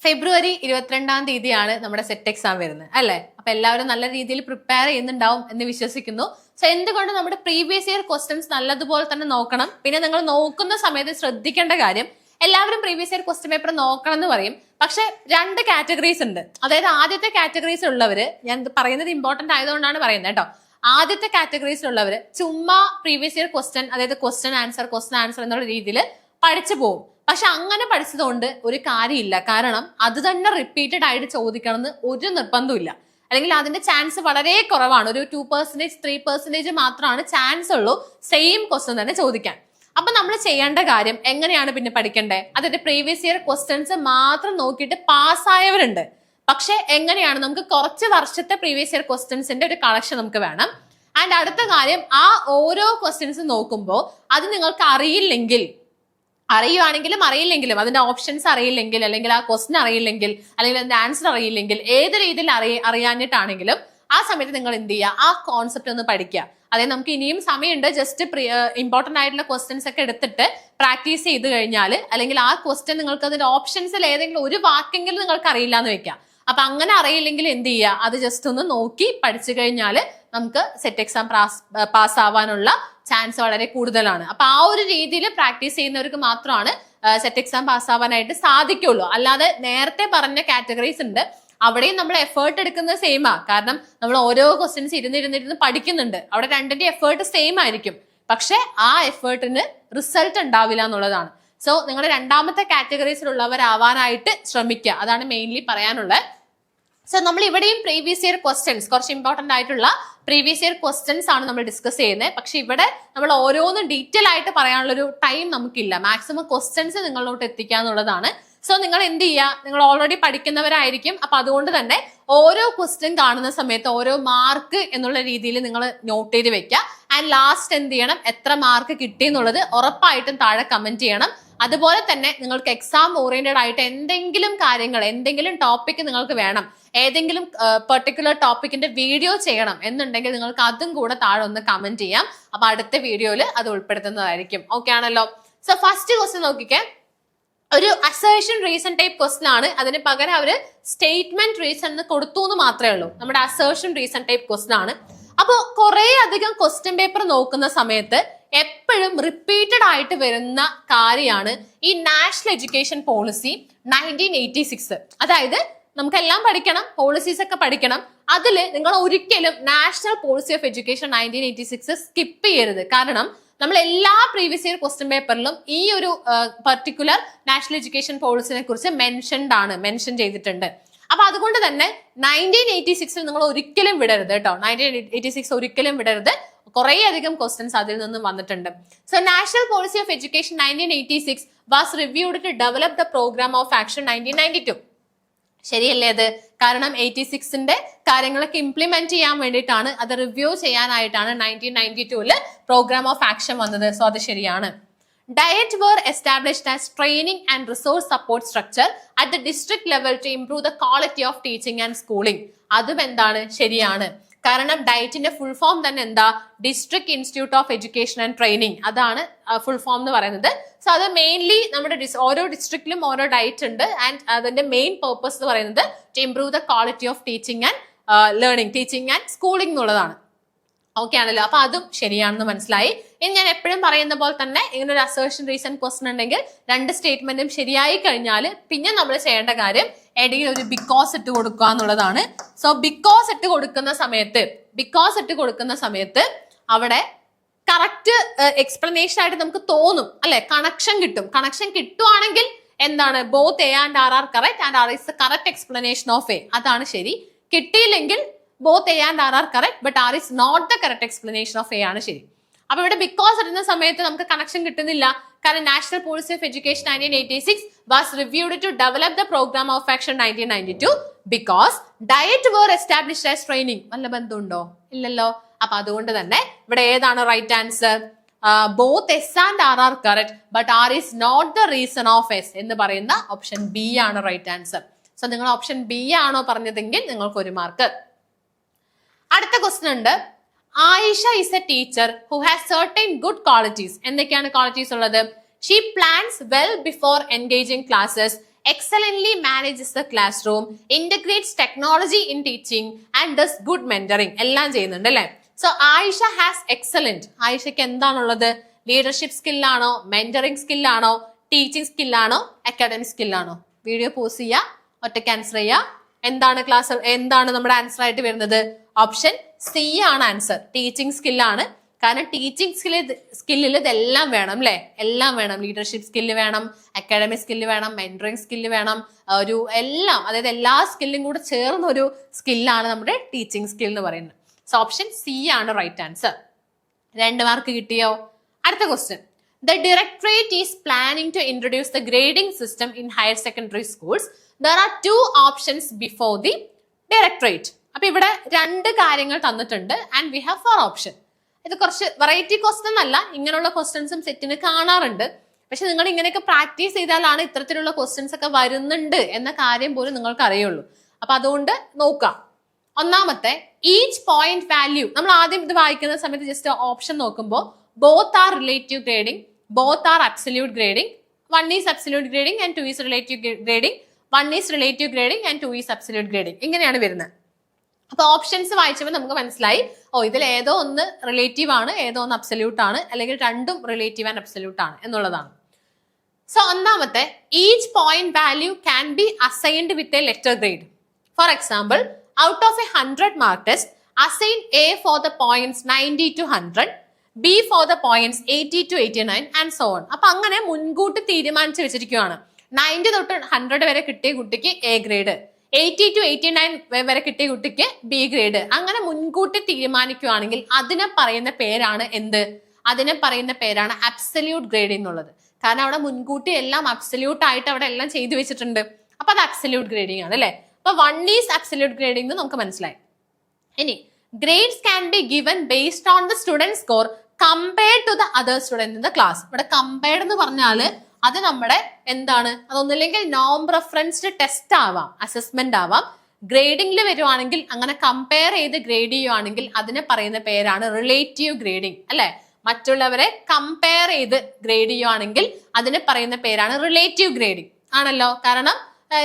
ഫെബ്രുവരി 22-ാം തീയതിയാണ് നമ്മുടെ set exam വരുന്നത് അല്ലെ. അപ്പൊ എല്ലാവരും നല്ല രീതിയിൽ പ്രിപ്പയർ ചെയ്യുന്നുണ്ടാവും എന്ന് വിശ്വസിക്കുന്നു. സോ എന്തുകൊണ്ട് നമ്മുടെ പ്രീവിയസ് ഇയർ ക്വസ്റ്റ്യൻസ് നല്ലതുപോലെ തന്നെ നോക്കണം. പിന്നെ നിങ്ങൾ നോക്കുന്ന സമയത്ത് ശ്രദ്ധിക്കേണ്ട കാര്യം, എല്ലാവരും പ്രീവിയസ് ഇയർ ക്വസ്റ്റ്യൻ പേപ്പർ നോക്കണം എന്ന് പറയും. പക്ഷെ രണ്ട് കാറ്റഗറീസ് ഉണ്ട്. അതായത് ആദ്യത്തെ കാറ്റഗറീസ് ഉള്ളവര്, ഞാൻ പറയുന്നത് ഇമ്പോർട്ടന്റ് ആയതുകൊണ്ടാണ് പറയുന്നത് കേട്ടോ. ആദ്യത്തെ കാറ്റഗറീസിലുള്ളവര് ചുമ്മാ പ്രീവിയസ് ഇയർ ക്വസ്റ്റ്യൻ, അതായത് ക്വസ്റ്റ്യൻ ആൻസർ എന്നുള്ള രീതിയിൽ പഠിച്ചു പോകും. പക്ഷെ അങ്ങനെ പഠിച്ചതുകൊണ്ട് ഒരു കാര്യമില്ല. കാരണം അത് തന്നെ റിപ്പീറ്റഡ് ആയിട്ട് ചോദിക്കണം എന്ന് ഒരു നിർബന്ധമില്ല. അല്ലെങ്കിൽ അതിന്റെ ചാൻസ് വളരെ കുറവാണ്. ഒരു 2%, 3% മാത്രമാണ് ചാൻസ് ഉള്ളൂ സെയിം ക്വസ്റ്റ്യൻ തന്നെ ചോദിക്കാൻ. അപ്പൊ നമ്മൾ ചെയ്യേണ്ട കാര്യം എങ്ങനെയാണ് പിന്നെ പഠിക്കേണ്ടത്? അതായത് പ്രീവിയസ് ഇയർ ക്വസ്റ്റ്യൻസ് മാത്രം നോക്കിയിട്ട് പാസ്സായവരുണ്ട്. പക്ഷെ എങ്ങനെയാണ്, നമുക്ക് കുറച്ച് വർഷത്തെ പ്രീവിയസ് ഇയർ ക്വസ്റ്റ്യൻസിന്റെ ഒരു കളക്ഷൻ നമുക്ക് വേണം. ആൻഡ് അടുത്ത കാര്യം, ആ ഓരോ ക്വസ്റ്റ്യൻസ് നോക്കുമ്പോൾ അത് നിങ്ങൾക്ക് അറിയുവാണെങ്കിലും അറിയില്ലെങ്കിലും, അതിന്റെ ഓപ്ഷൻസ് അറിയില്ലെങ്കിൽ, അല്ലെങ്കിൽ ആ ക്വസ്റ്റ്യൻ അറിയില്ലെങ്കിൽ, അല്ലെങ്കിൽ അതിന്റെ ആൻസർ അറിയില്ലെങ്കിൽ, ഏത് രീതിയിൽ അറിയാഞ്ഞിട്ടാണെങ്കിലും ആ സമയത്ത് നിങ്ങൾ എന്ത് ചെയ്യുക, ആ കോൺസെപ്റ്റ് ഒന്ന് പഠിക്കുക. അതായത് നമുക്ക് ഇനിയും സമയമുണ്ട്. ജസ്റ്റ് ഇമ്പോർട്ടന്റ് ആയിട്ടുള്ള ക്വസ്റ്റ്യൻസ് ഒക്കെ എടുത്തിട്ട് പ്രാക്ടീസ് ചെയ്ത് കഴിഞ്ഞാൽ, അല്ലെങ്കിൽ ആ ക്വസ്റ്റ്യൻ നിങ്ങൾക്ക് അതിന്റെ ഓപ്ഷൻസിൽ ഏതെങ്കിലും ഒരു വാക്കെങ്കിലും നിങ്ങൾക്ക് അറിയില്ല എന്ന് വെക്കാം. അപ്പൊ അങ്ങനെ അറിയില്ലെങ്കിൽ എന്ത് ചെയ്യുക, അത് ജസ്റ്റ് ഒന്ന് നോക്കി പഠിച്ചു കഴിഞ്ഞാൽ നമുക്ക് സെറ്റ് എക്സാം പാസ് ആവാനുള്ള ചാൻസ് വളരെ കൂടുതലാണ്. അപ്പൊ ആ ഒരു രീതിയിൽ പ്രാക്ടീസ് ചെയ്യുന്നവർക്ക് മാത്രമാണ് സെറ്റ് എക്സാം പാസ് ആവാനായിട്ട് സാധിക്കുള്ളൂ. അല്ലാതെ നേരത്തെ പറഞ്ഞ കാറ്റഗറീസ് ഉണ്ട്, അവിടെയും നമ്മൾ എഫേർട്ട് എടുക്കുന്നത് സെയിമാ. കാരണം നമ്മൾ ഓരോ ക്വസ്റ്റ്യൻസ് ഇരുന്നിരുന്ന് പഠിക്കുന്നുണ്ട്. അവിടെ രണ്ടിന്റെ എഫേർട്ട് സെയിം ആയിരിക്കും. പക്ഷെ ആ എഫേർട്ടിന് റിസൾട്ട് ഉണ്ടാവില്ല എന്നുള്ളതാണ്. സോ നിങ്ങൾ രണ്ടാമത്തെ കാറ്റഗറീസിലുള്ളവരാവാനായിട്ട് ശ്രമിക്കുക. അതാണ് മെയിൻലി പറയാനുള്ളത്. സോ നമ്മൾ ഇവിടെയും പ്രീവിയസ് ഇയർ ക്വസ്റ്റ്യൻസ്, കുറച്ച് ഇമ്പോർട്ടന്റ് ആയിട്ടുള്ള പ്രീവിയസ് ഇയർ ക്വസ്റ്റ്യൻസ് ആണ് നമ്മൾ ഡിസ്കസ് ചെയ്യുന്നത്. പക്ഷെ ഇവിടെ നമ്മൾ ഓരോന്നും ഡീറ്റെയിൽ ആയിട്ട് പറയാനുള്ളൊരു ടൈം നമുക്കില്ല. മാക്സിമം ക്വസ്റ്റ്യൻസ് നിങ്ങളിലോട്ട് എത്തിക്കുക എന്നുള്ളതാണ്. സോ നിങ്ങൾ എന്ത് ചെയ്യുക, നിങ്ങൾ ഓൾറെഡി പഠിക്കുന്നവരായിരിക്കും. അപ്പൊ അതുകൊണ്ട് തന്നെ ഓരോ ക്വസ്റ്റ്യൻ കാണുന്ന സമയത്ത് ഓരോ മാർക്ക് എന്നുള്ള രീതിയിൽ നിങ്ങൾ നോട്ട് ചെയ്ത് വെക്കുക. ആൻഡ് ലാസ്റ്റ് എന്ത് ചെയ്യണം, എത്ര മാർക്ക് കിട്ടി എന്നുള്ളത് ഉറപ്പായിട്ടും താഴെ കമന്റ് ചെയ്യണം. അതുപോലെ തന്നെ നിങ്ങൾക്ക് എക്സാം ഓറിയന്റഡ് ആയിട്ട് എന്തെങ്കിലും കാര്യങ്ങൾ, എന്തെങ്കിലും ടോപ്പിക് നിങ്ങൾക്ക് വേണം, ഏതെങ്കിലും പെർട്ടിക്കുലർ ടോപ്പിക്കിന്റെ വീഡിയോ ചെയ്യണം എന്നുണ്ടെങ്കിൽ നിങ്ങൾക്ക് അതും കൂടെ താഴെ ഒന്ന് കമന്റ് ചെയ്യാം. അപ്പൊ അടുത്ത വീഡിയോയിൽ അത് ഉൾപ്പെടുത്തുന്നതായിരിക്കും. ഓക്കെ ആണല്ലോ. സോ ഫസ്റ്റ് ക്വസ്റ്റ്യൻ നോക്കിക്കേ, ഒരു അസേർഷൻ റീസൺ ടൈപ്പ് ക്വസ്റ്റ്യൻ ആണ്. അതിന് പകരം അവര് സ്റ്റേറ്റ്മെന്റ് റീസൺ എന്ന് കൊടുത്തു എന്ന് മാത്രമേ ഉള്ളൂ. നമ്മുടെ അസേർഷൻ റീസൺ ടൈപ്പ് ക്വസ്റ്റ്യൻ ആണ്. അപ്പോൾ കുറെ അധികം ക്വസ്റ്റ്യൻ പേപ്പർ നോക്കുന്ന സമയത്ത് എപ്പോഴും റിപ്പീറ്റഡ് ആയിട്ട് വരുന്ന കാര്യമാണ് ഈ നാഷണൽ എഡ്യൂക്കേഷൻ പോളിസി 1986. അതായത് നമുക്കെല്ലാം പഠിക്കണം, പോളിസീസ് ഒക്കെ പഠിക്കണം. അതിൽ നിങ്ങൾ ഒരിക്കലും national policy of education 1986 skip ചെയ്യരുത്. കാരണം നമ്മൾ എല്ലാ പ്രീവിയസ് ഇയർ ക്വസ്റ്റ്യൻ പേപ്പറിലും ഈ ഒരു പർട്ടിക്കുലർ നാഷണൽ എഡ്യൂക്കേഷൻ പോളിസിനെ കുറിച്ച് മെൻഷൻ ചെയ്തിട്ടുണ്ട്. അപ്പൊ അതുകൊണ്ട് തന്നെ 1986 നിങ്ങൾ ഒരിക്കലും വിടരുത് കേട്ടോ. 1986 ഒരിക്കലും വിടരുത്. കുറെ അധികം ക്വസ്റ്റ്യൻസ് അതിൽ നിന്നും വന്നിട്ടുണ്ട്. So national policy of education 1986 was reviewed to develop the programme of action 1992. ശരിയല്ലേ അത്? കാരണം 86ന്റെ കാര്യങ്ങളൊക്കെ ഇംപ്ലിമെന്റ് ചെയ്യാൻ വേണ്ടിയിട്ടാണ്, അത് റിവ്യൂ ചെയ്യാനായിട്ടാണ് 1992 പ്രോഗ്രാം ഓഫ് ആക്ഷൻ വന്നത്. സോ അത് ശരിയാണ്. Diet were established as training and resource support structure at the district level to improve the quality of teaching and schooling. അതും എന്താണ്, ശരിയാണ്. കാരണം ഡയറ്റിന്റെ ഫുൾ ഫോം തന്നെ എന്താ, district institute of education and training, അതാണ് ഫുൾ ഫോം എന്ന് പറയുന്നത്. So അത് മെയിൻലി നമ്മുടെ ഓരോ ഡിസ്ട്രിക്റ്റിലും ഓരോ ഡയറ്റ് ഉണ്ട്. ആൻഡ് അതിന്റെ മെയിൻ പർപ്പസ് എന്ന് പറയുന്നത് to improve the quality of teaching and learning, teaching and schooling എന്നുള്ളതാണ്. ഓക്കെ ആണല്ലോ. അപ്പൊ അതും ശരിയാണെന്ന് മനസ്സിലായി. ഇനി ഞാൻ എപ്പോഴും പറയുന്ന പോലെ തന്നെ ഇങ്ങനെ ഒരു അസേർഷൻ റീസൺ ക്വസ്റ്റ്യൻ ഉണ്ടെങ്കിൽ രണ്ട് സ്റ്റേറ്റ്മെന്റും ശരിയായി കഴിഞ്ഞാൽ പിന്നെ നമ്മൾ ചെയ്യേണ്ട കാര്യം ഇടയിൽ ഒരു ബിക്കോസ് ഇട്ട് കൊടുക്കുക എന്നുള്ളതാണ്. സോ ബിക്കോസ് ഇട്ട് കൊടുക്കുന്ന സമയത്ത് അവിടെ കറക്റ്റ് എക്സ്പ്ലനേഷൻ ആയിട്ട് നമുക്ക് തോന്നും അല്ലെ, കണക്ഷൻ കിട്ടും. കണക്ഷൻ കിട്ടുവാണെങ്കിൽ എന്താണ്, both A and R are correct and R is the correct explanation of A, അതാണ് ശരി. കിട്ടിയില്ലെങ്കിൽ both A and R are correct, but R is not the correct explanation of A ആണ് ശരി. അപ്പൊ ഇവിടെ ബിക്കോസ് ഇടുന്ന സമയത്ത് നമുക്ക് കണക്ഷൻ കിട്ടുന്നില്ല. കാരണം national policy of education 1986 was reviewed to develop the programme of action 1992 because DIET were established as training. വല്ല ബന്ധമുണ്ടോ? ഇല്ലല്ലോ. അപ്പൊ അതുകൊണ്ട് തന്നെ ഇവിടെ ഏതാണ് right answer? Both S and R are correct, but R is not the reason of S എന്ന് പറയുന്ന ഓപ്ഷൻ ബി ആണ് റൈറ്റ് ആൻസർ. സോ നിങ്ങൾ ഓപ്ഷൻ ബി ആണോ പറഞ്ഞതെങ്കിൽ നിങ്ങൾക്ക് ഒരു മാർക്ക്. അടുത്ത ക്വസ്റ്റ്യൻ ഉണ്ട്, Ayisha is A teacher who has certain good qualities. എന്തൊക്കെയാണ് ക്വാളിറ്റീസ് ഉള്ളത്? She plans well before engaging classes, excellently manages the classroom, integrates technology in teaching and does good mentoring. എല്ലാം ചെയ്യുന്നുണ്ട് അല്ലേ? So Aisha has excellent. ആയിഷയ്ക്ക് എന്താണുള്ളത്? Leadership സ്കില്ലാണോ, mentoring സ്കില്ലാണോ, teaching സ്കില്ലാണോ, അക്കാഡമിക് സ്കില്ലാണോ? വീഡിയോ പോസ് ചെയ്യുക, ഒറ്റയ്ക്ക് ആൻസർ ചെയ്യുക. എന്താണ് നമ്മുടെ ആൻസർ ആയിട്ട് വരുന്നത്? ഓപ്ഷൻ സി ആണ് ആൻസർ. ടീച്ചിങ് സ്കില്ലാണ്. കാരണം ടീച്ചിങ് സ്കില്ലിൽ ഇതെല്ലാം വേണം അല്ലെ? എല്ലാം വേണം. ലീഡർഷിപ്പ് സ്കില്ല് വേണം, അക്കാഡമിക് സ്കില്ല് വേണം, മെന്ററിംഗ് സ്കില്ല് വേണം, ഒരു എല്ലാം, അതായത് എല്ലാ സ്കില്ലും കൂടെ ചേർന്ന ഒരു സ്കില്ലാണ് നമ്മുടെ ടീച്ചിങ് സ്കിൽ എന്ന് പറയുന്നത്. സോ ഓപ്ഷൻ സി ആണ് റൈറ്റ് ആൻസർ. 2 മാർക്ക് കിട്ടിയോ? അടുത്ത question. The directorate is planning to introduce the grading system in higher secondary schools. There are 2 options before the directorate. അപ്പൊ ഇവിടെ 2 കാര്യങ്ങൾ തന്നിട്ടുണ്ട് ആൻഡ് വി ഹാവ് 4 ഓപ്ഷൻ. ഇത് കുറച്ച് വെറൈറ്റി ക്വസ്റ്റ്യൻ അല്ല, ഇങ്ങനെയുള്ള ക്വസ്റ്റ്യൻസും സെറ്റിന് കാണാറുണ്ട്. പക്ഷെ നിങ്ങൾ ഇങ്ങനെയൊക്കെ പ്രാക്ടീസ് ചെയ്താലാണ് ഇത്തരത്തിലുള്ള ക്വസ്റ്റ്യൻസ് ഒക്കെ വരുന്നുണ്ട് എന്ന കാര്യം പോലും നിങ്ങൾക്ക് അറിയുള്ളൂ. അപ്പൊ അതുകൊണ്ട് നോക്കാം. ഒന്നാമത്തെ, ഈച്ച് പോയിന്റ് വാല്യൂ. നമ്മൾ ആദ്യം ഇത് വായിക്കുന്ന സമയത്ത് ജസ്റ്റ് ഓപ്ഷൻ നോക്കുമ്പോൾ both are relative grading, both are absolute grading, 1 is absolute grading and 2 is relative grading, 1 is relative grading and 2 is absolute grading. ഇങ്ങനെയാണ് വരുന്നത്. അപ്പൊ ഓപ്ഷൻസ് വായിച്ചപ്പോൾ നമുക്ക് മനസ്സിലായി, ഇതിൽ ഏതോ ഒന്ന് റിലേറ്റീവ് ആണ്, ഏതോ ഒന്ന് അബ്സല്യൂട്ട് ആണ്, അല്ലെങ്കിൽ രണ്ടും റിലേറ്റീവ് ആൻഡ് അബ്സല്യൂട്ട് ആണ് എന്നുള്ളതാണ്. സോ ഒന്നാമത്തെ, each point value can be assigned with a letter grade. For example, out of A 100 mark test, assign A for the points 90 to 100, B for the points 80 to 89 and so on. അപ്പൊ അങ്ങനെ മുൻകൂട്ടി തീരുമാനിച്ചു വെച്ചിരിക്കുകയാണ്. 90 തൊട്ട് 100 വരെ കിട്ടിയ കുട്ടിക്ക് A grade, 80 to 89 വരെ കിട്ടിയ കുട്ടിക്ക് ബി ഗ്രേഡ്. അങ്ങനെ മുൻകൂട്ടി തീരുമാനിക്കുകയാണെങ്കിൽ അതിനെ പറയുന്ന പേരാണ് എന്ത്? അതിനെ പറയുന്ന പേരാണ് അബ്സല്യൂട്ട് ഗ്രേഡിംഗ് എന്നുള്ളത്. കാരണം അവിടെ മുൻകൂട്ടി എല്ലാം അബ്സല്യൂട്ട് ആയിട്ട് അവിടെ എല്ലാം ചെയ്തു വെച്ചിട്ടുണ്ട്. അപ്പൊ അത് അബ്സല്യൂട്ട് ഗ്രേഡിംഗ് ആണ് അല്ലെ? അപ്പൊ 1 ഈസ് അബ്സല്യൂട്ട് ഗ്രേഡിംഗ് എന്ന് നമുക്ക് മനസ്സിലായി. ഇനി grades can be given based on the student score compared to the other student in the class. ഇവിടെ കമ്പയർഡ് എന്ന് പറഞ്ഞാല് അത് നമ്മുടെ എന്താണ്? അതൊന്നില്ലെങ്കിൽ നോൺ റെഫറൻസ്ഡ് ടെസ്റ്റ് ആവാം, അസസ്മെന്റ് ആവാം. ഗ്രേഡിംഗിൽ വരുവാണെങ്കിൽ അങ്ങനെ കമ്പയർ ചെയ്ത് ഗ്രേഡ് ചെയ്യുവാണെങ്കിൽ അതിനെ പറയുന്ന പേരാണ് റിലേറ്റീവ് ഗ്രേഡിംഗ് അല്ലെ? മറ്റുള്ളവരെ കമ്പയർ ചെയ്ത് ഗ്രേഡ് ചെയ്യുവാണെങ്കിൽ അതിനെ പറയുന്ന പേരാണ് റിലേറ്റീവ് ഗ്രേഡിംഗ് ആണല്ലോ. കാരണം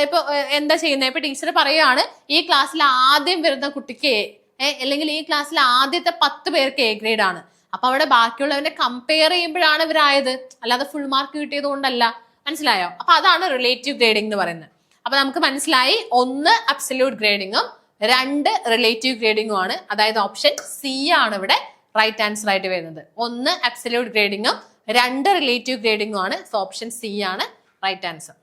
ഇപ്പൊ എന്താ ചെയ്യുന്നത്? ഇപ്പൊ ടീച്ചർ പറയുകയാണ് ഈ ക്ലാസ്സിൽ ആദ്യം വരുന്ന കുട്ടിക്ക് അല്ലെങ്കിൽ ഈ ക്ലാസ്സിൽ ആദ്യത്തെ 10 പേർക്ക് എ ഗ്രേഡ് ആണ്. അപ്പൊ അവിടെ ബാക്കിയുള്ളവരെ കമ്പയർ ചെയ്യുമ്പോഴാണ് ഇവരായത്, അല്ലാതെ ഫുൾ മാർക്ക് കിട്ടിയത് കൊണ്ടല്ല. മനസ്സിലായോ? അപ്പൊ അതാണ് റിലേറ്റീവ് ഗ്രേഡിംഗ് എന്ന് പറയുന്നത്. അപ്പൊ നമുക്ക് മനസ്സിലായി, 1 അബ്സല്യൂട്ട് ഗ്രേഡിംഗും 2 റിലേറ്റീവ് ഗ്രേഡിംഗും ആണ്. അതായത് ഓപ്ഷൻ സി ആണ് ഇവിടെ റൈറ്റ് ആൻസർ ആയിട്ട് വരുന്നത്. 1 അബ്സല്യൂട്ട് ഗ്രേഡിംഗും 2 റിലേറ്റീവ് ഗ്രേഡിംഗും ആണ്. സോ ഓപ്ഷൻ സി ആണ് റൈറ്റ് ആൻസർ.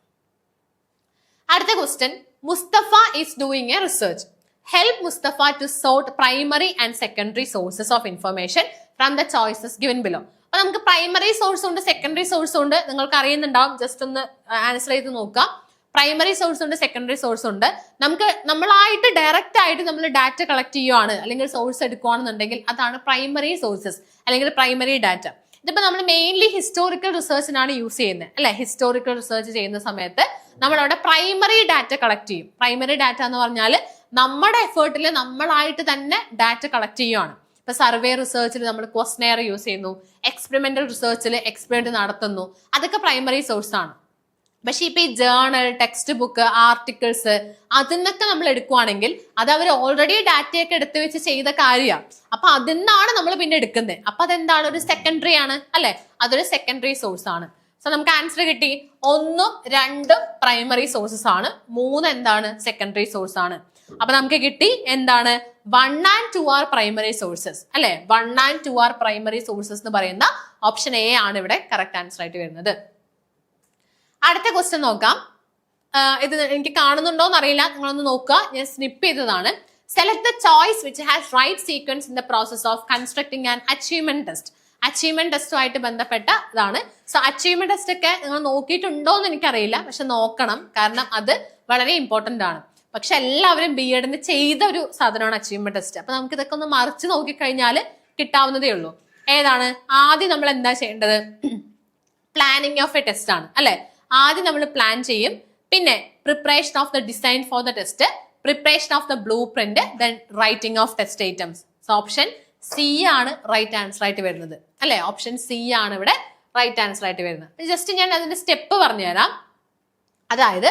അടുത്ത question, Mustafa is doing a research. Help Mustafa to sort primary and secondary sources of information from the choices given below. അപ്പൊ നമുക്ക് പ്രൈമറി സോഴ്സ് ഉണ്ട്, സെക്കൻഡറി സോഴ്സ് ഉണ്ട്. നിങ്ങൾക്ക് അറിയുന്നുണ്ടാവും, ജസ്റ്റ് ഒന്ന് ആൻസർ ചെയ്ത് നോക്കാം. പ്രൈമറി സോഴ്സ് ഉണ്ട്, സെക്കൻഡറി സോഴ്സ് ഉണ്ട്. നമ്മളായിട്ട് ഡയറക്റ്റ് ആയിട്ട് നമ്മൾ ഡാറ്റ കളക്ട് ചെയ്യുവാണ് അല്ലെങ്കിൽ സോഴ്സ് എടുക്കുകയാണെന്നുണ്ടെങ്കിൽ അതാണ് പ്രൈമറി സോഴ്സസ് അല്ലെങ്കിൽ പ്രൈമറി ഡാറ്റ. ഇതിപ്പോ നമ്മൾ മെയിൻലി ഹിസ്റ്റോറിക്കൽ റിസർച്ചിനാണ് യൂസ് ചെയ്യുന്നത് അല്ലെ? ഹിസ്റ്റോറിക്കൽ റിസർച്ച് ചെയ്യുന്ന സമയത്ത് നമ്മൾ അവിടെ പ്രൈമറി ഡാറ്റ കളക്ട് ചെയ്യും. പ്രൈമറി ഡാറ്റ എന്ന് പറഞ്ഞാൽ നമ്മുടെ എഫേർട്ടിൽ നമ്മളായിട്ട് തന്നെ ഡാറ്റ കളക്ട് ചെയ്യുവാണ്. ഇപ്പൊ സർവേ റിസർച്ചിൽ നമ്മൾ ക്വസ്റ്റനെയർ യൂസ് ചെയ്യുന്നു, എക്സ്പെരിമെന്റൽ റിസർച്ചിൽ എക്സ്പെരിമെന്റ് നടത്തുന്നു, അതൊക്കെ പ്രൈമറി സോഴ്സ് ആണ്. പക്ഷെ ഇപ്പൊ ഈ ജേർണൽ, ടെക്സ്റ്റ് ബുക്ക്, ആർട്ടിക്കിൾസ് അതിന്നൊക്കെ നമ്മൾ എടുക്കുവാണെങ്കിൽ അത് അവർ ഓൾറെഡി ഡാറ്റയൊക്കെ എടുത്തു വെച്ച് ചെയ്ത കാര്യമാണ്. അപ്പൊ അതിന്നാണ് നമ്മൾ പിന്നെ എടുക്കുന്നത്. അപ്പൊ അതെന്താണ്? ഒരു സെക്കൻഡറി ആണ് അല്ലെ? അതൊരു സെക്കൻഡറി സോഴ്സ് ആണ്. സോ നമുക്ക് ആൻസർ കിട്ടി. 1ഉം 2ഉം പ്രൈമറി സോഴ്സസ് ആണ്, 3 എന്താണ്? സെക്കൻഡറി സോഴ്സ് ആണ്. അപ്പൊ നമുക്ക് കിട്ടി എന്താണ്? 1 and 2 ആർ പ്രൈമറി സോഴ്സസ് അല്ലെ? 1 and 2 ആർ പ്രൈമറി സോഴ്സസ് എന്ന് പറയുന്ന ഓപ്ഷൻ എ ആണ് ഇവിടെ കറക്റ്റ് ആൻസർ ആയിട്ട് വരുന്നത്. അടുത്ത ക്വസ്റ്റ്യൻ നോക്കാം. ഇത് എനിക്ക് കാണുന്നുണ്ടോ എന്ന് അറിയില്ല, നിങ്ങളൊന്ന് നോക്കുക. ഞാൻ സ്നിപ്പ് ചെയ്തതാണ്. Select the choice which has right sequence in the process of constructing an achievement test. Achievement ടെസ്റ്റുമായിട്ട് ബന്ധപ്പെട്ട ഇതാണ്. സോ അച്ചീവ്മെന്റ് ടെസ്റ്റ് ഒക്കെ നിങ്ങൾ നോക്കിയിട്ടുണ്ടോ എന്ന് എനിക്കറിയില്ല, പക്ഷെ നോക്കണം. കാരണം അത് വളരെ ഇമ്പോർട്ടന്റ് ആണ്. പക്ഷെ എല്ലാവരും B.Edന് ചെയ്ത ഒരു സാധനമാണ് അച്ചീവ്മെന്റ് ടെസ്റ്റ്. അപ്പൊ നമുക്ക് ഇതൊക്കെ ഒന്ന് മറിച്ച് നോക്കിക്കഴിഞ്ഞാൽ കിട്ടാവുന്നതേ ഉള്ളൂ. ഏതാണ്? ആദ്യം നമ്മൾ എന്താ ചെയ്യേണ്ടത്? പ്ലാനിങ് ഓഫ് എ ടെസ്റ്റ് ആണ് അല്ലെ? ആദ്യം നമ്മൾ പ്ലാൻ ചെയ്യും, പിന്നെ preparation of the design for the test, preparation of the blue print, then writing of test items. So option C ആണ് റൈറ്റ് ആൻസർ ആയിട്ട് വരുന്നത് അല്ലെ? ഓപ്ഷൻ സി ആണ് ഇവിടെ റൈറ്റ് ആൻസർ ആയിട്ട് വരുന്നത്. ജസ്റ്റ് ഞാൻ അതിന്റെ സ്റ്റെപ്പ് പറഞ്ഞുതരാം. അതായത്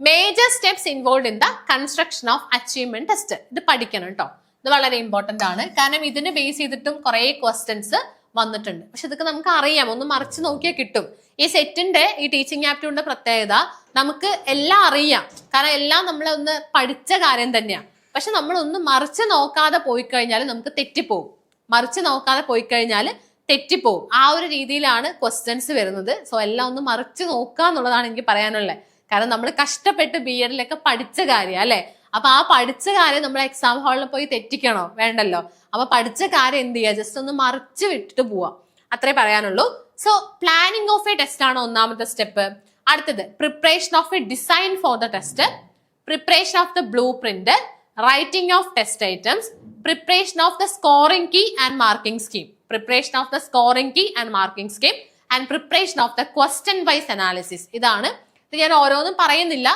major steps involve in the construction of achievement test. ഇത് പഠിക്കണം കേട്ടോ, ഇത് വളരെ ഇമ്പോർട്ടന്റ് ആണ്. കാരണം ഇതിന് ബേസ് ചെയ്തിട്ടും കുറെ ക്വസ്റ്റ്യൻസ് വന്നിട്ടുണ്ട്. പക്ഷെ ഇതൊക്കെ നമുക്ക് അറിയാം, ഒന്ന് മറിച്ച് നോക്കിയാൽ കിട്ടും. ഈ സെറ്റിന്റെ ഈ ടീച്ചിങ് ആപ്റ്റിറ്റ്യൂഡിന്റെ പ്രത്യേകത നമുക്ക് എല്ലാം അറിയാം, കാരണം എല്ലാം നമ്മൾ ഒന്ന് പഠിച്ച കാര്യം തന്നെയാണ്. പക്ഷെ നമ്മൾ ഒന്ന് മറിച്ച് നോക്കാതെ പോയി കഴിഞ്ഞാൽ നമുക്ക് തെറ്റിപ്പോവും. മറിച്ച് നോക്കാതെ പോയി കഴിഞ്ഞാൽ തെറ്റിപ്പോവും. ആ ഒരു രീതിയിലാണ് ക്വസ്റ്റ്യൻസ് വരുന്നത്. സോ എല്ലാം ഒന്ന് മറിച്ച് നോക്കുക എന്നുള്ളതാണ് എനിക്ക് പറയാനുള്ളത്. കാരണം നമ്മൾ കഷ്ടപ്പെട്ട് BEdലൊക്കെ പഠിച്ച കാര്യം അല്ലെ. അപ്പൊ ആ പഠിച്ച കാര്യം നമ്മൾ എക്സാം ഹാളിൽ പോയി തെറ്റിക്കണോ? വേണ്ടല്ലോ. അപ്പൊ പഠിച്ച കാര്യം എന്ത് ചെയ്യുക, ജസ്റ്റ് ഒന്ന് മറിച്ച് വിട്ടിട്ട് പോവാ, അത്രേ പറയാനുള്ളൂ. So planning of a test ആണ് ഒന്നാമത്തെ സ്റ്റെപ്പ്. അടുത്തത് preparation of a design for the test, preparation of the blueprint, writing of test items, preparation of the scoring key and marking scheme, preparation of the scoring key and marking scheme and preparation of the question wise analysis. ഇതാണ്. ഇത് ഞാൻ ഓരോന്നും പറയുന്നില്ല,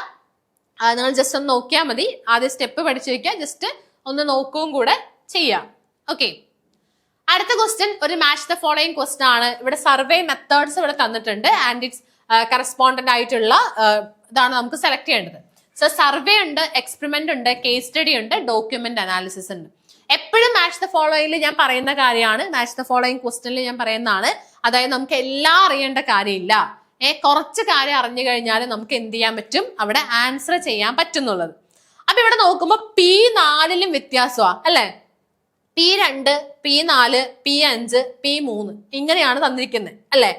നിങ്ങൾ just ഒന്ന് നോക്കിയാൽ മതി. ആദ്യം സ്റ്റെപ്പ് പഠിച്ചു വെക്കുക, ജസ്റ്റ് ഒന്ന് നോക്കുകയും കൂടെ ചെയ്യാം. ഓക്കെ, അടുത്ത ക്വസ്റ്റ്യൻ ഒരു മാച്ച് ദ ഫോളോയിങ് ക്വസ്റ്റ്യൻ ആണ്. ഇവിടെ സർവേ മെത്തേഡ്സ് ഇവിടെ തന്നിട്ടുണ്ട് ആൻഡ് ഇറ്റ്സ് കറസ്പോണ്ടന്റ് ആയിട്ടുള്ള ഇതാണ് നമുക്ക് സെലക്ട് ചെയ്യേണ്ടത്. സോ സർവേ ഉണ്ട്, എക്സ്പെരിമെന്റ് ഉണ്ട്, കേസ് സ്റ്റഡി ഉണ്ട്, ഡോക്യുമെന്റ് അനാലിസിസ് ഉണ്ട്. എപ്പോഴും മാച്ച് ദ ഫോളോയിങ്ങിൽ ഞാൻ പറയുന്ന കാര്യമാണ്, മാച്ച് ദ ഫോളോയിങ് ക്വസ്റ്റ്യനിൽ ഞാൻ പറയുന്നതാണ്. അതായത് നമുക്ക് എല്ലാം അറിയേണ്ട കാര്യമില്ല, കുറച്ച് കാര്യം അറിഞ്ഞു കഴിഞ്ഞാൽ നമുക്ക് എന്ത് ചെയ്യാൻ പറ്റും, അവിടെ ആൻസർ ചെയ്യാൻ പറ്റുന്നുള്ളത്. അപ്പൊ ഇവിടെ നോക്കുമ്പോൾ P4 വ്യത്യാസമാ അല്ലെ. P2, P4, P5, P3 ഇങ്ങനെയാണ് തന്നിരിക്കുന്നത് അല്ലെ.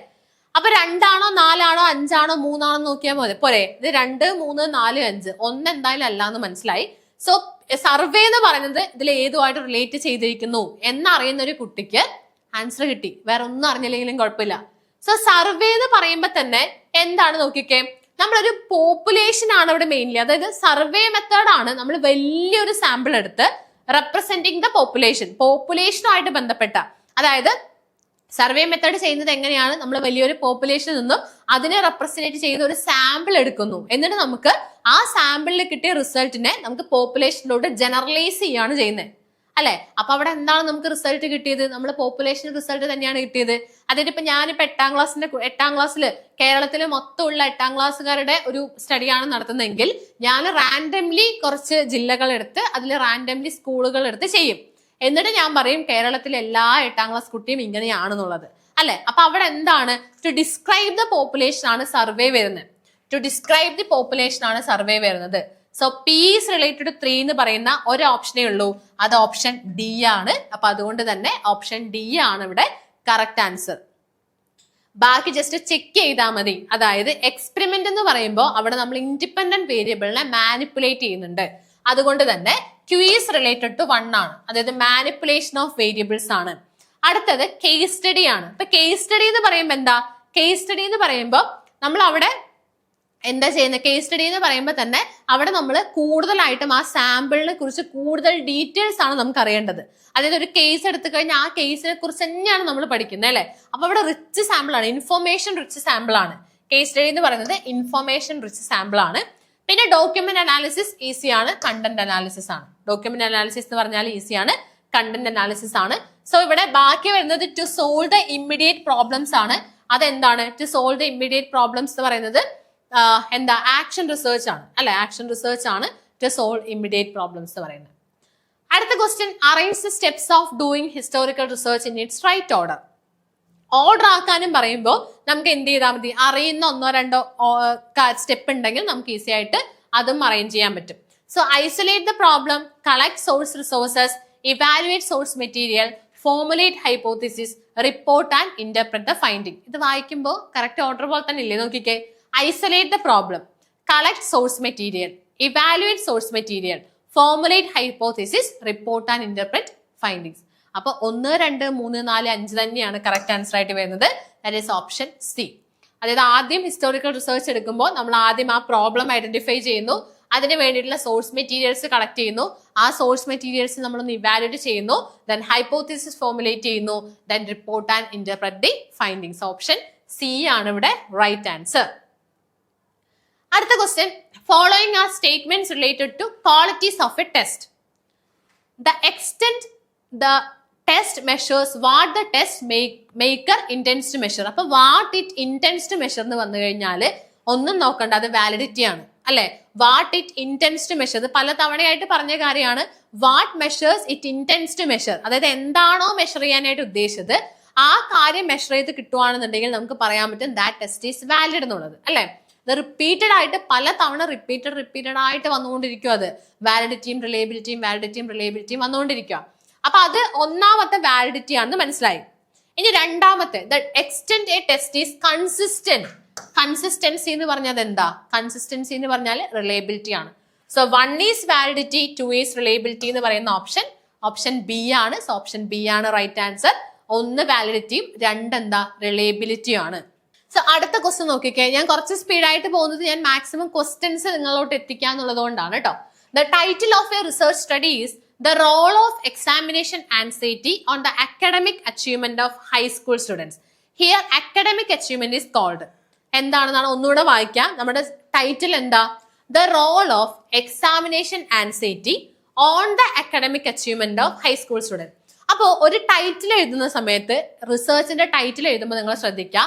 അപ്പൊ 2 ആണോ 4 ആണോ 5 ആണോ 3 ആണോ നോക്കിയാൽ മതി പോരെ. ഇത് 2, 3, 4, 5 ഒന്ന് എന്തായാലും അല്ല എന്ന് മനസ്സിലായി. സോ സർവേ എന്ന് പറയുന്നത് ഇതിൽ ഏതുമായിട്ട് റിലേറ്റ് ചെയ്തിരിക്കുന്നു എന്നറിയുന്ന ഒരു കുട്ടിക്ക് ആൻസർ കിട്ടി, വേറെ ഒന്നും അറിഞ്ഞില്ലെങ്കിലും കുഴപ്പമില്ല. സോ സർവേ എന്ന് പറയുമ്പോൾ തന്നെ എന്താണ് നോക്കിക്കേ, നമ്മളൊരു പോപ്പുലേഷൻ ആണ് ഇവിടെ മെയിൻലി. അതായത് സർവേ മെത്തേഡ് ആണ്, നമ്മൾ വലിയൊരു സാമ്പിൾ എടുത്ത് റെപ്രസെന്റിങ് ദ പോപ്പുലേഷനുമായിട്ട് ബന്ധപ്പെട്ട, അതായത് സർവേ മെത്തേഡ് ചെയ്യുന്നത് എങ്ങനെയാണ്, നമ്മൾ വലിയൊരു പോപ്പുലേഷനിൽ നിന്നും അതിനെ റെപ്രസെന്റ് ചെയ്ത് ഒരു സാമ്പിൾ എടുക്കുന്നു, എന്നിട്ട് നമുക്ക് ആ സാമ്പിളിൽ കിട്ടിയ റിസൾട്ടിനെ നമുക്ക് പോപ്പുലേഷനിലോട്ട് ജനറലൈസ് ചെയ്യാണ് ചെയ്യുന്നത് അല്ലെ. അപ്പൊ അവിടെ എന്താണ് നമുക്ക് റിസൾട്ട് കിട്ടിയത്, നമ്മൾ പോപ്പുലേഷൻ റിസൾട്ട് തന്നെയാണ് കിട്ടിയത്. അതായത് ഇപ്പൊ ഞാനിപ്പോ 8ാം ക്ലാസ്സിൽ കേരളത്തിൽ മൊത്തമുള്ള 8ാം ക്ലാസ്സുകാരുടെ ഒരു സ്റ്റഡിയാണ് നടത്തുന്നതെങ്കിൽ ഞാൻ റാൻഡംലി കുറച്ച് ജില്ലകൾ എടുത്ത് അതിൽ റാൻഡംലി സ്കൂളുകൾ എടുത്ത് ചെയ്യും. എന്നിട്ട് ഞാൻ പറയും കേരളത്തിലെ എല്ലാ 8ാം ക്ലാസ് കുട്ടിയും ഇങ്ങനെയാണെന്നുള്ളത് അല്ലെ. അപ്പൊ അവിടെ എന്താണ്, ടു ഡിസ്ക്രൈബ് ദ പോപ്പുലേഷൻ ആണ് സർവേ വരുന്നത്. ടു ഡിസ്ക്രൈബ് ദി പോപ്പുലേഷൻ ആണ് സർവേ വരുന്നത്. So P is related to 3 എന്ന് പറയുന്ന ഒരു ഓപ്ഷനേ ഉള്ളൂ, അത് ഓപ്ഷൻ ഡി ആണ്. അപ്പൊ അതുകൊണ്ട് തന്നെ ഓപ്ഷൻ ഡി ആണ് ഇവിടെ കറക്റ്റ് ആൻസർ. ബാക്കി ജസ്റ്റ് ചെക്ക് ചെയ്താൽ മതി. അതായത് എക്സ്പെരിമെന്റ് എന്ന് പറയുമ്പോൾ അവിടെ നമ്മൾ ഇൻഡിപെൻഡന്റ് വേരിയബിളിനെ മാനിപ്പുലേറ്റ് ചെയ്യുന്നുണ്ട്. അതുകൊണ്ട് തന്നെ Q ഈസ് റിലേറ്റഡ് ടു 1 ആണ്, അതായത് മാനിപ്പുലേഷൻ ഓഫ് വേരിയബിൾസ് ആണ്. അടുത്തത് കേസ് സ്റ്റഡി ആണ്. ഇപ്പൊ കേസ് സ്റ്റഡി എന്ന് പറയുമ്പോൾ എന്താ, കേസ് സ്റ്റഡി എന്ന് പറയുമ്പോൾ നമ്മൾ അവിടെ എന്താ ചെയ്യുന്നത്, കേസ് സ്റ്റഡി എന്ന് പറയുമ്പോൾ തന്നെ അവിടെ നമ്മൾ കൂടുതലായിട്ടും ആ സാമ്പിളിനെ കുറിച്ച് കൂടുതൽ ഡീറ്റെയിൽസ് ആണ് നമുക്ക് അറിയേണ്ടത്. അതായത് ഒരു കേസ് എടുത്തു കഴിഞ്ഞാൽ ആ കേസിനെ കുറിച്ച് തന്നെയാണ് നമ്മൾ പഠിക്കുന്നത് അല്ലെ. അപ്പൊ അവിടെ റിച്ച് സാമ്പിൾ ആണ്, ഇൻഫോർമേഷൻ റിച്ച് സാമ്പിൾ ആണ് കേസ് സ്റ്റഡി എന്ന് പറയുന്നത്, ഇൻഫോർമേഷൻ റിച്ച് സാമ്പിൾ ആണ്. പിന്നെ ഡോക്യുമെന്റ് അനാലിസിസ് ഈസിയാണ്, കണ്ടന്റ് അനാലിസിസ് ആണ്. ഡോക്യുമെന്റ് അനാലിസിസ് എന്ന് പറഞ്ഞാൽ ഈസിയാണ്, കണ്ടന്റ് അനാലിസിസ് ആണ്. സോ ഇവിടെ ബാക്കി വരുന്നത് to solve the immediate problems ആണ്. അതെന്താണ് to solve the immediate problems എന്ന് പറയുന്നത്, എന്താ ആക്ഷൻ റിസർച്ച് ആണ് അല്ലെ. ആക്ഷൻ റിസർച്ച് ആണ് ടു സോൾവ് ഇമ്മീഡിയറ്റ് പ്രോബ്ലംസ് എന്ന് പറയുന്നത്. അടുത്ത question, arrange the steps of doing historical research in its right order. Order ആക്കാനും പറയുമ്പോൾ നമുക്ക് എന്ത് ചെയ്താൽ മതി, അറിയുന്ന 1-2 സ്റ്റെപ്പ് ഉണ്ടെങ്കിൽ നമുക്ക് ഈസി ആയിട്ട് അതും അറേഞ്ച് ചെയ്യാൻ പറ്റും. So isolate the problem, collect source resources, evaluate source material, formulate hypothesis, report and interpret the finding. ഇത് വായിക്കുമ്പോൾ കറക്റ്റ് ഓർഡർ പോലെ തന്നെ ഇല്ലേ നോക്കിക്കേ. Isolate the problem, collect source material, evaluate source material, formulate hypothesis, report and interpret findings. അപ്പൊ 1, 2, 3, 4, 5 തന്നെയാണ് correct answer ആയിട്ട് വരുന്നത്. That is option C. അതായത് ആദ്യം ഹിസ്റ്റോറിക്കൽ റിസർച്ച് എടുക്കുമ്പോൾ നമ്മൾ ആദ്യം ആ പ്രോബ്ലം ഐഡന്റിഫൈ ചെയ്യുന്നു, അതിന് വേണ്ടിയിട്ടുള്ള സോഴ്സ് മെറ്റീരിയൽസ് കളക്ട് ചെയ്യുന്നു, ആ സോഴ്സ് മെറ്റീരിയൽസ് നമ്മളൊന്ന് ഇവാലുവേറ്റ് ചെയ്യുന്നു, ദെൻ ഹൈപ്പോത്തിസിസ് ഫോർമുലേറ്റ് ചെയ്യുന്നു, then report and interpret the findings. Option C ആണ് ഇവിടെ റൈറ്റ് ആൻസർ. അടുത്ത question, following are statements related to qualities of a test. The extent the test measures what the test maker intends to measure. അപ്പൊ what it intends to measure എന്ന് വന്നു കഴിഞ്ഞാൽ ഒന്നും നോക്കണ്ട, അത് വാലിഡിറ്റി ആണ് അല്ലെ. What it intends to measure, ഇത് പല തവണയായിട്ട് പറഞ്ഞ കാര്യമാണ്. What measures it intends to measure, അതായത് എന്താണോ മെഷർ ചെയ്യാനായിട്ട് ഉദ്ദേശിച്ചത് ആ കാര്യം മെഷർ ചെയ്ത് കിട്ടുവാണെന്നുണ്ടെങ്കിൽ നമുക്ക് പറയാൻ പറ്റും ദാറ്റ് ടെസ്റ്റ് ഈസ് വാലിഡ് എന്നുള്ളത് അല്ലെ. ഇത് റിപ്പീറ്റഡ് ആയിട്ട് പല തവണ റിപ്പീറ്റഡ് ആയിട്ട് വന്നുകൊണ്ടിരിക്കും. അത് വാലിഡിറ്റിയും റിലയബിലിറ്റിയും വന്നുകൊണ്ടിരിക്കുക. അപ്പൊ അത് ഒന്നാമത്തെ വാലിഡിറ്റി ആണെന്ന് മനസ്സിലായി. ഇനി രണ്ടാമത്തെ, the extent A test is consistent. Consistency എന്ന് പറഞ്ഞാൽ എന്താ? കൺസിസ്റ്റൻസി എന്ന് പറഞ്ഞാൽ റിലയബിലിറ്റി ആണ്. So 1 is validity, 2 is reliability എന്ന് പറയുന്ന ഓപ്ഷൻ ബി ആണ്. സോ ഓപ്ഷൻ ബി ആണ് റൈറ്റ് ആൻസർ. 1 വാലിഡിറ്റിയും 2 എന്താ? റിലയബിലിറ്റിയും ആണ്. സോ അടുത്ത ക്വസ്റ്റ്യൻ നോക്കിക്കേ. ഞാൻ കുറച്ച് സ്പീഡായിട്ട് പോകുന്നത് ഞാൻ മാക്സിമം ക്വസ്റ്റ്യൻസ് നിങ്ങളോട്ട് എത്തിക്കുക എന്നുള്ളതുകൊണ്ടാണ് കേട്ടോ. The title of a research study is the role of examination anxiety on the academic achievement of high school students. Here academic achievement is called. എന്താണെന്നാണ് ഒന്നുകൂടെ വായിക്കാം. നമ്മുടെ ടൈറ്റിൽ എന്താ? The role of examination anxiety on the academic achievement of high school students. അപ്പോൾ ഒരു title എഴുതുന്ന സമയത്ത്, റിസർച്ചിന്റെ title എഴുതുമ്പോൾ നിങ്ങൾ ശ്രദ്ധിക്കുക,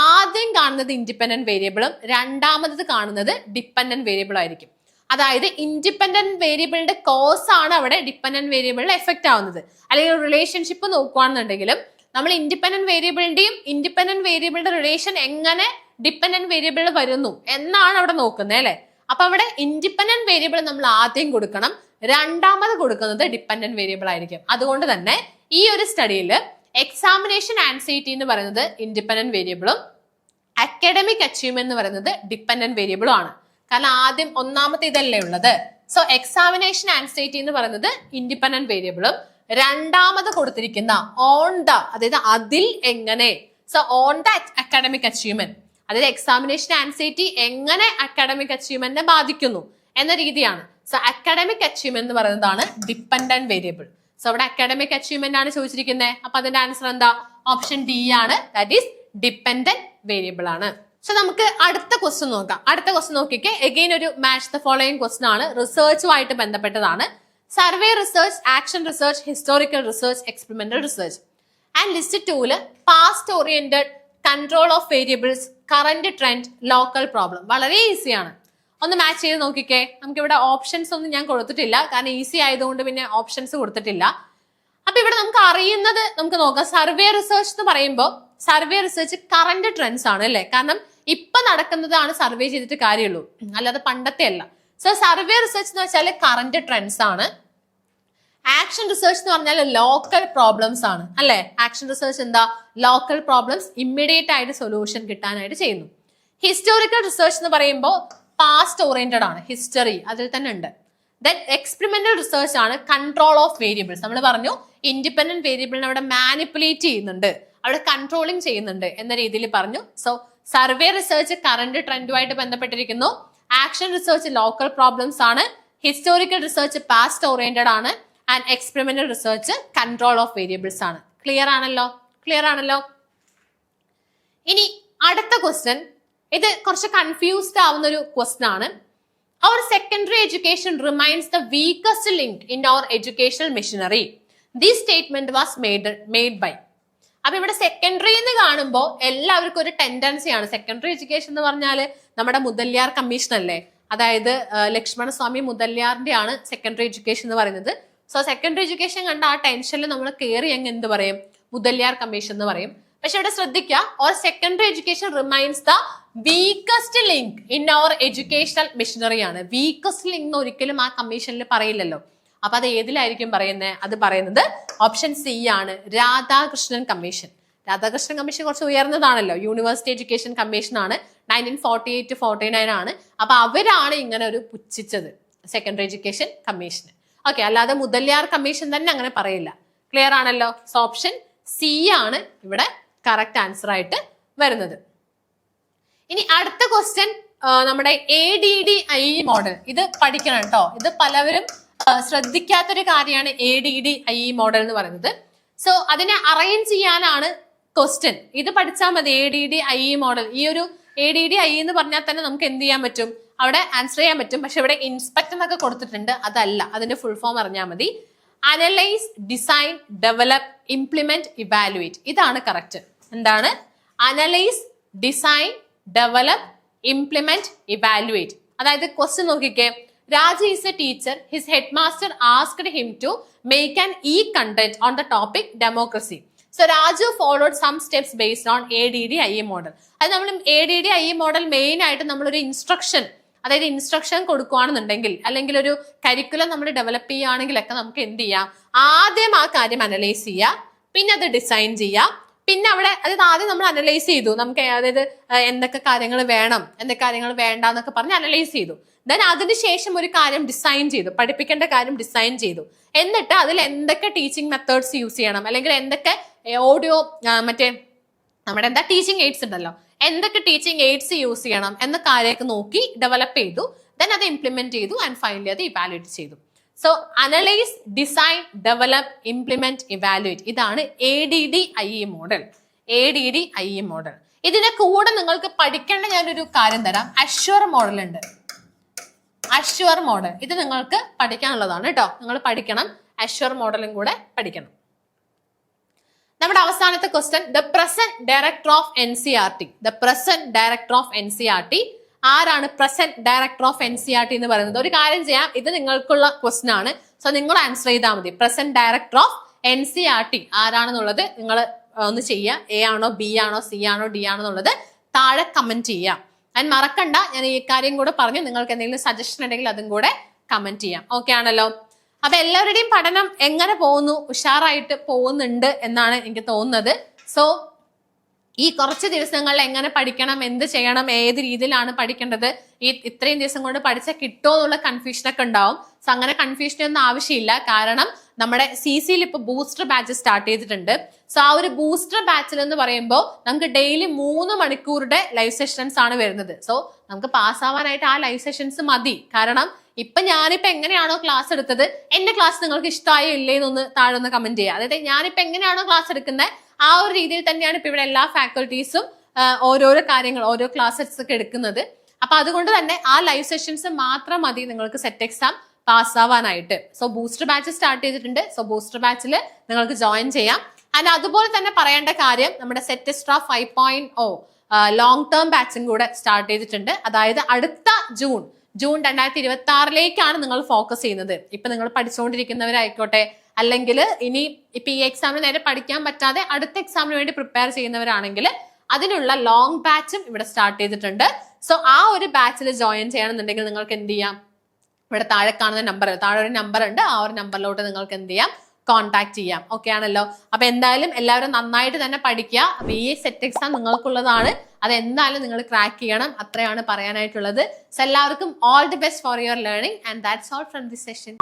ആദ്യം കാണുന്നത് ഇൻഡിപെൻഡന്റ് വേരിയബിളും രണ്ടാമത് കാണുന്നത് ഡിപ്പെൻഡന്റ് വേരിയബിളും ആയിരിക്കും. അതായത് ഇൻഡിപെൻഡന്റ് വേരിയബിളിന്റെ കോസ് ആണ് അവിടെ ഡിപ്പെൻഡന്റ് വേരിയബിളിൽ എഫക്ട് ആവുന്നത്. അല്ലെങ്കിൽ റിലേഷൻഷിപ്പ് നോക്കുകയാണെന്നുണ്ടെങ്കിലും നമ്മൾ ഇൻഡിപെൻഡന്റ് വേരിയബിളിന്റെ റിലേഷൻ എങ്ങനെ ഡിപ്പെൻഡന്റ് വേരിയബിളിൽ വരുന്നു എന്നാണ് അവിടെ നോക്കുന്നത് അല്ലെ. അപ്പൊ അവിടെ ഇൻഡിപെൻഡന്റ് വേരിയബിൾ നമ്മൾ ആദ്യം കൊടുക്കണം, രണ്ടാമത് കൊടുക്കുന്നത് ഡിപ്പെൻഡന്റ് വേരിയബിൾ ആയിരിക്കും. അതുകൊണ്ട് തന്നെ ഈ ഒരു സ്റ്റഡിയിൽ എക്സാമിനേഷൻ ആൻസൈറ്റി എന്ന് പറയുന്നത് ഇൻഡിപെൻഡന്റ് വേരിയബിളും അക്കാഡമിക് അച്ചീവ്മെന്റ് എന്ന് പറയുന്നത് ഡിപ്പെൻഡന്റ് വേരിയബിളും ആണ്. കാരണം ആദ്യം ഒന്നാമത്തെ ഇതല്ലേ ഉള്ളത്. സോ എക്സാമിനേഷൻ ആൻസൈറ്റി എന്ന് പറയുന്നത് ഇൻഡിപെൻഡന്റ് വേരിയബിളും രണ്ടാമത് കൊടുത്തിരിക്കുന്ന ഓൺ ദ, അതായത് അതിൽ എങ്ങനെ, so on the academic achievement, അതായത് എക്സാമിനേഷൻ ആൻസൈറ്റി എങ്ങനെ അക്കാഡമിക് അച്ചീവ്മെന്റിനെ ബാധിക്കുന്നു എന്ന രീതിയാണ്. സോ അക്കാഡമിക് അച്ചീവ്മെന്റ് എന്ന് പറയുന്നതാണ് ഡിപ്പെൻഡന്റ് വേരിയബിൾ. സോ അവിടെ അക്കാഡമിക് അച്ചീവ്മെന്റ് ആണ് ചോദിച്ചിരിക്കുന്നത്. അപ്പൊ അതിന്റെ ആൻസർ എന്താ? ഓപ്ഷൻ ഡി ആണ്. ദാറ്റ് ഈസ് ഡിപ്പെൻഡന്റ് വേരിയബിൾ ആണ്. സോ നമുക്ക് അടുത്ത ക്വസ്റ്റ്യൻ നോക്കാം. അടുത്ത ക്വസ്റ്റ്യൻ നോക്കിക്കേ. എഗെയിൻ ഒരു മാച്ച് ദ ഫോളോയിങ് ക്വസ്റ്റ്യൻ ആണ്. റിസർച്ചുമായിട്ട് ബന്ധപ്പെട്ടതാണ്. Survey research, action research, historical research, experimental research. And list 2 past oriented, control of variables, current trend, local problem. വളരെ ഈസിയാണ്. ഒന്ന് മാച്ച് ചെയ്ത് നോക്കിക്കേ. നമുക്ക് ഇവിടെ ഓപ്ഷൻസ് ഒന്നും ഞാൻ കൊടുത്തിട്ടില്ല, കാരണം ഈസി ആയതുകൊണ്ട് പിന്നെ ഓപ്ഷൻസ് കൊടുത്തിട്ടില്ല. അപ്പൊ ഇവിടെ നമുക്ക് അറിയുന്നത് നമുക്ക് നോക്കാം. സർവേ റിസർച്ച് എന്ന് പറയുമ്പോൾ സർവേ റിസർച്ച് കറന്റ് ട്രെൻഡ്സ് ആണ് അല്ലെ. കാരണം ഇപ്പൊ നടക്കുന്നതാണ് സർവേ ചെയ്തിട്ട് കാര്യമുള്ളൂ, അല്ലാതെ പണ്ടത്തെ അല്ല. സോ സർവേ റിസർച്ച് എന്ന് വെച്ചാൽ കറന്റ് ട്രെൻഡ്സ് ആണ്. ആക്ഷൻ റിസർച്ച് എന്ന് പറഞ്ഞാൽ ലോക്കൽ പ്രോബ്ലംസ് ആണ് അല്ലെ. ആക്ഷൻ റിസർച്ച് എന്താ? ലോക്കൽ പ്രോബ്ലംസ് ഇമ്മീഡിയറ്റ് ആയിട്ട് സൊല്യൂഷൻ കിട്ടാനായിട്ട് ചെയ്യുന്നു. ഹിസ്റ്റോറിക്കൽ റിസർച്ച് എന്ന് പറയുമ്പോൾ പാസ്റ്റ് ഓറിയന്റഡ് ആണ്, ഹിസ്റ്ററി അതിൽ തന്നെ ഉണ്ട്. ദെൻ എക്സ്പെരിമെന്റൽ റിസർച്ച് ആണ് കൺട്രോൾ ഓഫ് വേരിയബിൾസ്. നമ്മൾ പറഞ്ഞു ഇൻഡിപെൻഡന്റ് വേരിയബിളിനെ അവിടെ മാനിപ്പുലേറ്റ് ചെയ്യുന്നുണ്ട്, അവിടെ കൺട്രോളിങ് ചെയ്യുന്നുണ്ട് എന്ന രീതിയിൽ പറഞ്ഞു. സോ സർവേ റിസർച്ച് കറന്റ് ട്രെൻഡുമായിട്ട് ബന്ധപ്പെട്ടിരിക്കുന്നു. ആക്ഷൻ റിസർച്ച് ലോക്കൽ പ്രോബ്ലംസ് ആണ്. ഹിസ്റ്റോറിക്കൽ റിസർച്ച് പാസ്റ്റ് ഓറിയന്റഡ് ആണ്. And experimental research control of variables ആണ്. ക്ലിയർ ആണല്ലോ. ഇനി അടുത്ത ക്വസ്റ്റ്യൻ, ഇത് കുറച്ച് കൺഫ്യൂസ്ഡ് ആവുന്ന ഒരു ക്വസ്റ്റ്യൻ ആണ്. Our secondary education remains the weakest link in our educational machinery. This statement was made by. അപ്പൊ ഇവിടെ സെക്കൻഡറി എന്ന് കാണുമ്പോൾ എല്ലാവർക്കും ഒരു ടെൻഡൻസിയാണ്. സെക്കൻഡറി എഡ്യൂക്കേഷൻ എന്ന് പറഞ്ഞാൽ നമ്മുടെ മുതലിയാർ കമ്മീഷൻ അല്ലേ, അതായത് ലക്ഷ്മണസ്വാമി മുതലിയാറിന്റെ ആണ് സെക്കൻഡറി എഡ്യൂക്കേഷൻ എന്ന് പറയുന്നത്. സോ സെക്കൻഡറി എഡ്യൂക്കേഷൻ കണ്ട ആ ടെൻഷനിൽ നമ്മൾ കയറി അങ്ങ് എന്ത് പറയും? മുതലിയാർ കമ്മീഷൻ എന്ന് പറയും. പക്ഷെ ഇവിടെ ശ്രദ്ധിക്കുക, or secondary education remains the weakest link in our educational machinery ആണ്. വീക്കസ്റ്റ് ലിങ്ക് ഒരിക്കലും ആ കമ്മീഷനിൽ പറയില്ലല്ലോ. അപ്പൊ അത് ഏതിലായിരിക്കും പറയുന്നത്? അത് പറയുന്നത് ഓപ്ഷൻ സി ആണ്, രാധാകൃഷ്ണൻ കമ്മീഷൻ. രാധാകൃഷ്ണൻ കമ്മീഷൻ കുറച്ച് ഉയർന്നതാണല്ലോ, യൂണിവേഴ്സിറ്റി എഡ്യൂക്കേഷൻ കമ്മീഷൻ ആണ്, 1948-49 ആണ്. അപ്പൊ അവരാണ് ഇങ്ങനെ ഒരു പുച്ഛിച്ചത് സെക്കൻഡറി എഡ്യൂക്കേഷൻ കമ്മീഷന്. ഓക്കെ, അല്ലാതെ മുതലിയാർ കമ്മീഷൻ തന്നെ അങ്ങനെ പറയില്ല. ക്ലിയർ ആണല്ലോ. സോ ഓപ്ഷൻ സി ആണ് ഇവിടെ കറക്റ്റ് ആൻസർ ആയിട്ട് വരുന്നത്. ഇനി അടുത്ത ക്വസ്റ്റ്യൻ നമ്മുടെ ADDIE മോഡൽ. ഇത് പഠിക്കണം കേട്ടോ. ഇത് പലവരും ശ്രദ്ധിക്കാത്തൊരു കാര്യമാണ് ADDIE മോഡൽ എന്ന് പറയുന്നത്. സോ അതിനെ അറേഞ്ച് ചെയ്യാനാണ് ക്വസ്റ്റ്യൻ. ഇത് പഠിച്ചാൽ മതി. ADDIE മോഡൽ, ഈ ഒരു ADDIE എന്ന് പറഞ്ഞാൽ തന്നെ നമുക്ക് എന്ത് ചെയ്യാൻ പറ്റും? അവിടെ ആൻസർ ചെയ്യാൻ പറ്റും. പക്ഷെ ഇവിടെ ഇൻസ്പെക്ട് എന്നൊക്കെ കൊടുത്തിട്ടുണ്ട്, അതല്ല. അതിന്റെ ഫുൾ ഫോം അറിഞ്ഞാൽ മതി. Analyse, design, develop, implement, evaluate. ഇതാണ് കറക്റ്റ്. എന്താണ്? Analyse, design, develop, implement, evaluate. അതായത് ക്വസ്റ്റ്യൻ നോക്കിക്കേ, Raji is a teacher. His headmaster asked him to make an e-content on the topic democracy. So Raju followed some steps based on ADDIE model. അത് നമ്മൾ ADDIE model main ആയിട്ട് നമ്മളൊരു instruction, അതായത് instruction കൊടുക്കുകയാണെന്നുണ്ടെങ്കിൽ അല്ലെങ്കിൽ ഒരു curriculum നമ്മൾ develop ചെയ്യുകയാണെങ്കിലൊക്കെ നമുക്ക് എന്ത് ചെയ്യാം, ആദ്യം ആ കാര്യം അനലൈസ് ചെയ്യുക, പിന്നെ അത് ഡിസൈൻ ചെയ്യുക, പിന്നെ അവിടെ അതായത് ആദ്യം നമ്മൾ അനലൈസ് ചെയ്തു, നമുക്ക് അതായത് എന്തൊക്കെ കാര്യങ്ങൾ വേണം എന്തൊക്കെ കാര്യങ്ങൾ വേണ്ട എന്നൊക്കെ പറഞ്ഞ് അനലൈസ് ചെയ്തു. ദെൻ അതിനുശേഷം ഒരു കാര്യം ഡിസൈൻ ചെയ്തു, പഠിപ്പിക്കേണ്ട കാര്യം ഡിസൈൻ ചെയ്തു. എന്നിട്ട് അതിൽ എന്തൊക്കെ ടീച്ചിങ് മെത്തേഡ്സ് യൂസ് ചെയ്യണം, അല്ലെങ്കിൽ എന്തൊക്കെ ഓഡിയോ മറ്റേ നമ്മുടെ എന്താ ടീച്ചിങ് എയ്ഡ്സ് ഉണ്ടല്ലോ, എന്തൊക്കെ ടീച്ചിങ് എയ്ഡ്സ് യൂസ് ചെയ്യണം എന്ന കാര്യമൊക്കെ നോക്കി ഡെവലപ്പ് ചെയ്തു. ദെൻ അത് ഇംപ്ലിമെന്റ് ചെയ്തു ആൻഡ് ഫൈനലി അത് ഇവാലുവേറ്റ് ചെയ്തു. So analyse, design, develop, implement, evaluate. ഇതാണ് ADDIE മോഡൽ. ADDIE model. ഇതിന്റെ കൂടെ നിങ്ങൾക്ക് പഠിക്കേണ്ട ഞാനൊരു കാര്യം തരാം, അഷ്വർ മോഡൽ ഉണ്ട്. അഷ്വർ മോഡൽ ഇത് നിങ്ങൾക്ക് പഠിക്കാനുള്ളതാണ് കേട്ടോ, നിങ്ങൾ പഠിക്കണം. അഷ്വർ മോഡലും കൂടെ പഠിക്കണം. നമ്മുടെ അവസാനത്തെ question, the present director of NCERT. The present director of NCERT. ആരാണ് പ്രസന്റ് ഡയറക്ടർ ഓഫ് NCERT എന്ന് പറയുന്നത്? ഒരു കാര്യം ചെയ്യാം, ഇത് നിങ്ങൾക്കുള്ള ക്വസ്റ്റ്യൻ ആണ്. സോ നിങ്ങൾ ആൻസർ ചെയ്താൽ മതി. പ്രസന്റ് ഡയറക്ടർ ഓഫ് NCERT ആരാണെന്നുള്ളത് നിങ്ങൾ ഒന്ന് ചെയ്യുക. A ആണോ, B ആണോ, C ആണോ, D ആണോ എന്നുള്ളത് താഴെ കമന്റ് ചെയ്യാം. ആൻഡ് മറക്കണ്ട, ഞാൻ ഈ കാര്യം കൂടെ പറഞ്ഞു, നിങ്ങൾക്ക് എന്തെങ്കിലും സജഷൻ ഉണ്ടെങ്കിൽ അതും കൂടെ കമന്റ് ചെയ്യാം. ഓക്കെ ആണല്ലോ? അപ്പൊ എല്ലാവരുടെയും പഠനം എങ്ങനെ പോകുന്നു? ഉഷാറായിട്ട് പോകുന്നുണ്ട് എന്നാണ് എനിക്ക് തോന്നുന്നത്. സോ ഈ കുറച്ച് ദിവസങ്ങളിൽ എങ്ങനെ പഠിക്കണം, എന്ത് ചെയ്യണം, ഏത് രീതിയിലാണ് പഠിക്കേണ്ടത്, ഇത്രയും ദിവസം കൊണ്ട് പഠിച്ചാൽ കിട്ടുമോ എന്നുള്ള കൺഫ്യൂഷനൊക്കെ ഉണ്ടാവും. സോ അങ്ങനെ കൺഫ്യൂഷനൊന്നും ആവശ്യമില്ല. കാരണം നമ്മുടെ CCയിൽ ഇപ്പൊ ബൂസ്റ്റർ ബാച്ച് സ്റ്റാർട്ട് ചെയ്തിട്ടുണ്ട്. സോ ആ ഒരു ബൂസ്റ്റർ ബാച്ചിൽ എന്ന് പറയുമ്പോൾ നമുക്ക് ഡെയിലി 3 മണിക്കൂറുടെ ലൈവ് സെഷൻസ് ആണ് വരുന്നത്. സോ നമുക്ക് പാസ്സാവാനായിട്ട് ആ ലൈവ് സെഷൻസ് മതി. കാരണം ഇപ്പൊ ഞാനിപ്പോ എങ്ങനെയാണോ ക്ലാസ് എടുത്തത്, എന്റെ ക്ലാസ് നിങ്ങൾക്ക് ഇഷ്ടമായോ ഇല്ലേന്നൊന്ന് താഴെ ഒന്ന് കമന്റ് ചെയ്യുക. അതായത് ഞാനിപ്പോ എങ്ങനെയാണോ ക്ലാസ് എടുക്കുന്നത് ആ ഒരു രീതിയിൽ തന്നെയാണ് ഇപ്പൊ ഇവിടെ എല്ലാ ഫാക്കൽറ്റീസും ഓരോരോ കാര്യങ്ങൾ, ഓരോ ക്ലാസ്സസ് ഒക്കെ എടുക്കുന്നത്. അപ്പൊ അതുകൊണ്ട് തന്നെ ആ ലൈവ് സെഷൻസ് മാത്രം മതി നിങ്ങൾക്ക് സെറ്റ് എക്സാം പാസ്സാവാനായിട്ട്. സോ ബൂസ്റ്റർ ബാച്ച് സ്റ്റാർട്ട് ചെയ്തിട്ടുണ്ട്. സോ ബൂസ്റ്റർ ബാച്ചിൽ നിങ്ങൾക്ക് ജോയിൻ ചെയ്യാം. ആൻഡ് അതുപോലെ തന്നെ പറയേണ്ട കാര്യം, നമ്മുടെ സെറ്റ് എക്സ്ട്രാ 5.0 ലോങ് ടേം ബാച്ചും കൂടെ സ്റ്റാർട്ട് ചെയ്തിട്ടുണ്ട്. അതായത് അടുത്ത ജൂൺ 2026 നിങ്ങൾ ഫോക്കസ് ചെയ്യുന്നത്. ഇപ്പൊ നിങ്ങൾ പഠിച്ചുകൊണ്ടിരിക്കുന്നവരായിക്കോട്ടെ, അല്ലെങ്കിൽ ഇനി ഇപ്പൊ ഈ എക്സാമിന് നേരെ പഠിക്കാൻ പറ്റാതെ അടുത്ത എക്സാമിന് വേണ്ടി പ്രിപ്പയർ ചെയ്യുന്നവരാണെങ്കിൽ അതിനുള്ള ലോങ് ബാച്ചും ഇവിടെ സ്റ്റാർട്ട് ചെയ്തിട്ടുണ്ട്. സോ ആ ഒരു ബാച്ചിൽ ജോയിൻ ചെയ്യണമെന്നുണ്ടെങ്കിൽ നിങ്ങൾക്ക് എന്ത് ചെയ്യാം, ഇവിടെ താഴെ കാണുന്ന നമ്പർ, താഴെ ഒരു നമ്പർ ഉണ്ട്, ആ ഒരു നമ്പറിലോട്ട് നിങ്ങൾക്ക് എന്ത് ചെയ്യാം, കോൺടാക്ട് ചെയ്യാം. ഓക്കെ ആണല്ലോ? അപ്പൊ എന്തായാലും എല്ലാവരും നന്നായിട്ട് തന്നെ പഠിക്കുക. അപ്പൊ ഈ സെറ്റ് എക്സാം നിങ്ങൾക്കുള്ളതാണ്, അത് എന്തായാലും നിങ്ങൾ ക്രാക്ക് ചെയ്യണം. അത്രയാണ് പറയാനായിട്ടുള്ളത്. സോ എല്ലാവർക്കും all the best for your learning and that's all from this session.